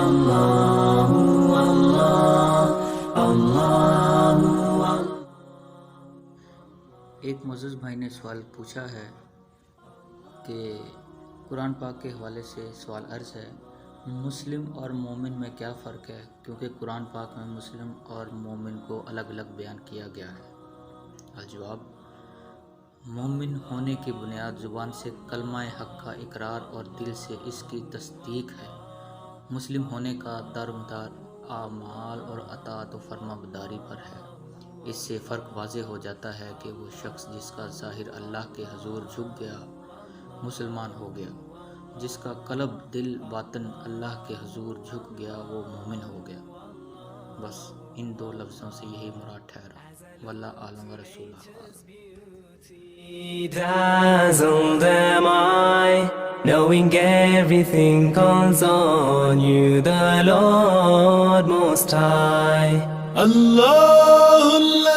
اللہ اللہ اللہ۔ ایک معزز بھائی نے سوال پوچھا ہے کہ قرآن پاک کے حوالے سے سوال عرض ہے، مسلم اور مومن میں کیا فرق ہے؟ کیونکہ قرآن پاک میں مسلم اور مومن کو الگ الگ بیان کیا گیا ہے۔ الجواب، مومن ہونے کی بنیاد زبان سے کلمہ حق کا اقرار اور دل سے اس کی تصدیق ہے۔ مسلم ہونے کا دارومدار اعمال اور اطاعت و فرما برداری پر ہے۔ اس سے فرق واضح ہو جاتا ہے کہ وہ شخص جس کا ظاہر اللہ کے حضور جھک گیا مسلمان ہو گیا، جس کا قلب دل باطن اللہ کے حضور جھک گیا وہ مومن ہو گیا۔ بس ان دو لفظوں سے یہی مراد ٹھہرا۔ واللہ عالم و رسول اعلم۔ Dazzled am I, knowing everything calls on you, the Lord Most High. Allah, Allah.